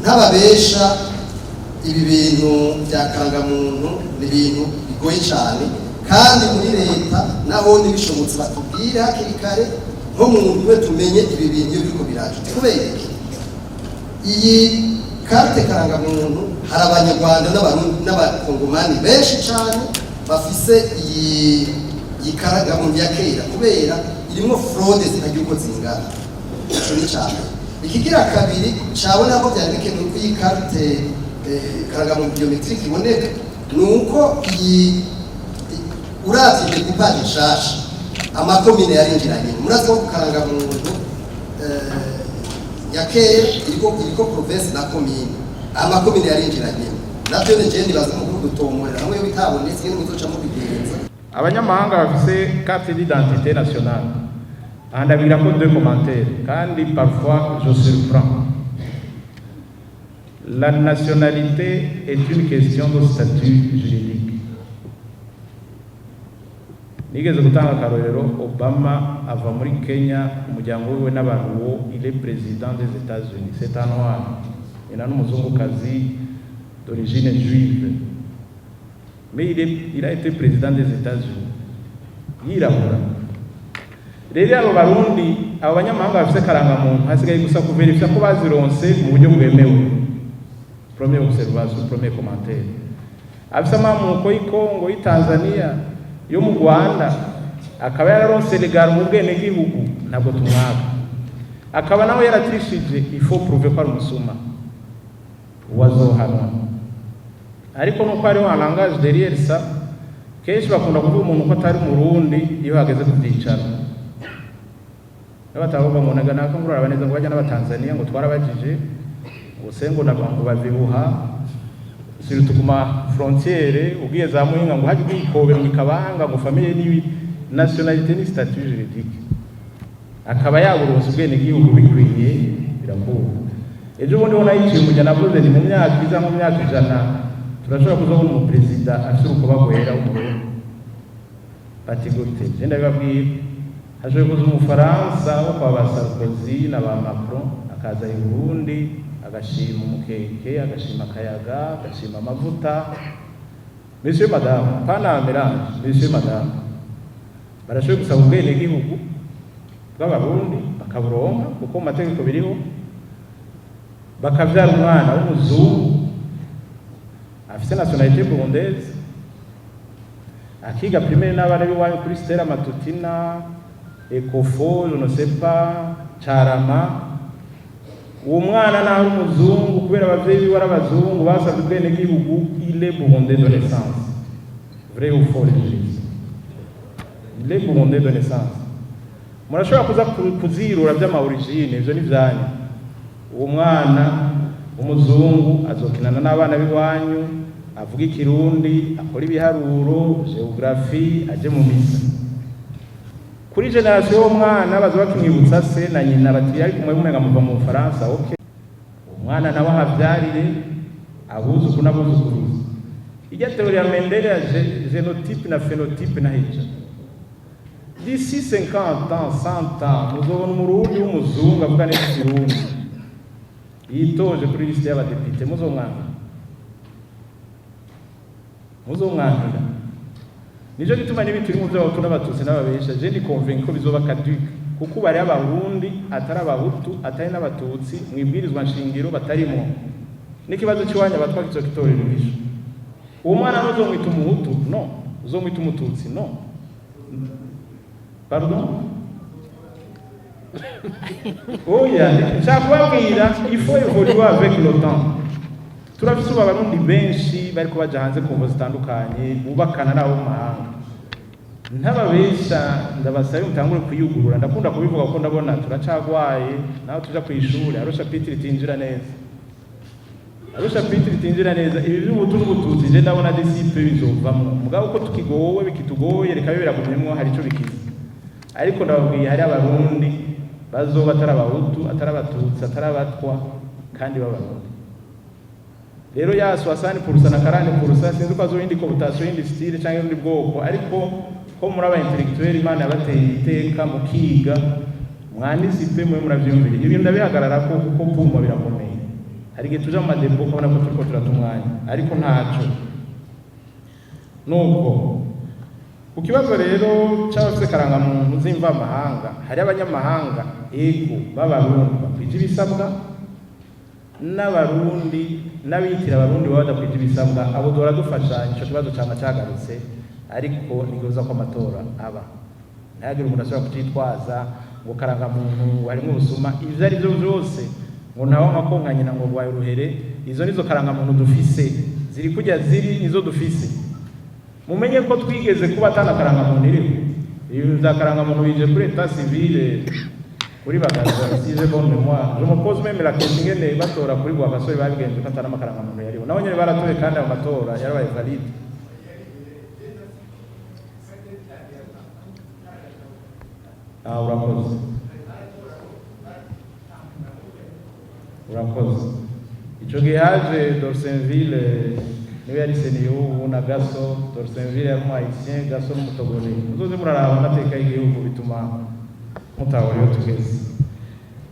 ntababesha ibi bintu byakanga muntu ni ibintu bigoye cyane kandi muri leta naho nibishobotse batubwire hakiri kare nko muntu we tumenye ibi bintu biriko biraje kubera iyi karte karanga muntu hari abanyarwanda n'abakongomani benshi cyane bafise iyi karanga muntu ya kera kubera irimo fraude zitagira uko zingana ico ni cyane ikigira kabiri cyabona ko byari bikenewe ko iyi karte karanga muntu biometrique iboneka nuko iyi uravye kupaje shasha amakomine yarinjiranye murazi ko karanga muntu ya kera iriko province na commune amakomine yarinjiranye navyo ne je nibaza mu gutomorera hamwe bitabonetse n'ibintu bizoca mu bigenza abanyamahanga bafise carte d'identité nationale andabira ko deux commentaires kandi parfois je surprends. La nationalité est une question de statut juridique. Nigeze gutanga akarorero Obama ava muri Kenya umuryango wiwe n'abantu il est président des États-Unis, c'est un noir ina n'umuzungukazi d'origine juive mais il a été président des États-Unis yirabura. Rero abo barundi abanyamahanga bafite karanga muntu hasigaye gusa kuverifya ko bazironse mu buryo bwemewe. Première observation, premier commentaire. Afisa mamuko y'Kongo, y'Tanzania, yo mu Rwanda akaba yararonse legal mu bwene gihugu ntabwo tumwaka. Akaba nawe yaratrishije il faut prouver ko ari umusuma. Wazohanwa. Ariko nuko ari wanangaje derrière ça, kenshi bakunda kuvuga umuntu ko atari Murundi iyo hageze kubyicana. N'abatavuga ngo naga nakangurira abaneza ngo bajya n'abatanzania ngo twarabajije usengo nabantu bavibuha surtout kuma frontière ugiye za muhinga ngo haje kwikobe mu kabanga ngo famille ni nationalité ni statut juridique akaba yaburonse ubwene gihugu bikwiye birakuba ejo bundi ubona yiciye umujyana navuze ni mu myaka iza mu myaka ijana turashobora kuzobona umu president afite uko bagwera umurundi bati gute je ndababwira haje kuza umufaransa wo kwa ba Sarkozy na ba Macron akaza i Burundi agashima umukeke agashima akayaga agashima amavuta. Monsieur madame pana melange monsieur madame barashoboye gusaba ubwene gihugu bw'abarundi bakaburonka kuko mu mategeko biriho bakavyara umwana w'umuzungu afite nationalité burundaise akiga primaire n'abana biwayo kuri Stella Matutina Ecofo je ne sais pas Charama uwo mwana naho umuzungu kubera abavyeyi biwe arabazungu basabye ubwene gihugu il est burundais de naissance. Vrai ou faux il est burundais de naissance. Murashobora kuza kuzirura by'ama origine ivyo ni vyanya. Uwo mwana umuzungu azokinana n'abana biwanyu avuga ikirundi akora ibiharuro geography aje mu misa kuri generation y'umwana bazoba kimwibutsa se na nyina bati ari kumwe mumenga muva mu Faransa. Okay umwana nawe ahavyarire abuzu kunabuzukuruza ijya teorie ya Mendele ya génotype na phénotype na hica d'ici 50 ans 100 ans muzobona umurundi w'umuzungu avuga n'ikirundi yitoje kuri liste y'abadepite muzomwanga nijo gituma n'ibintu biri mu by'abahutu n'abatutsi n'ababesha je ndi convaincu ko bizoba caduc kuko bari abarundi atari abahutu atari n'abatutsi mwibwirizwa nshingiro batarimo n'ikibazo cy'wanya batwa kizo kitorero bisho uwo mwana uzomwita umuhutu no uzomwita umututsi no pardon oya cyakubabwira il faut évoluer avec le temps. Turafise abarundi benshi bari kubaja hanze ku mvo zitandukanye bubakana nabo mu mahanga ntababesha ndabasaba mutangure kuyugurura ndakunda kubivuga ko ndabona turacagwaye naho tuja ku ishuri arusha pitiri tinjira neza ibi by'ubutu n'ubututsi je ndabona disipe bizovamwo mugabo uko tukigowe bikitugoye reka biragumyemwo hari ico bikiza ariko ndababwiye hari abarundi bazoba atari abahutu atari abatutsi atari abatwa kandi b'abarundi. Rero ya 60% na 40% sinzi ko azoyindi ko butasho yindi style cyangwa undi bwoko ariko ko muri aba intellectuel Imana yabateye iteka mukiga mwandisipe mwe muravyumvira ibyo ndabihagarara ko kuko pumwa birakomeye hari igihe tuja mu madepo ukabona ko turiko turata umwanya ariko ntaco nuko ku kibazo rero c'abafise karangamuntu z'imva amahanga hari abanyamahanga ego b'abarundi bakwije ibisabwa n'abarundi n'abitira abarundi baba badakwije ibisabwa abo duhora dufasha ico kibazo cama cagarutse ariko nigoza ko amatora aba ntihagire umuntu ashobora kucitwaza ngo karangamuntu harimo ubusuma ivyo ari vyo vyose ngo nawe amakonkanyina ngo rwaye uruhere izo nizo karangamuntu dufise ziri kujya ziri nizo dufise mumenye ko twigeze kuba atana karangamuntu iriho iyo za karangamuntu bije kuri etat civile kuri bagaza size bonne moi je me pose même la question ngene batora kuri bwa gasore babigenze ko atana amakarangamuntu yariho nabo nyene baratoye kandi amatora yarabaye valide urakoze ico gihe haje Dorsenville niwe yari seniyo ubu na Gaso Dorsenville yari umwayisien Gaso n'umutogore uzoze muraraba amateka y'igihugu bituma mutahora iyo tugeze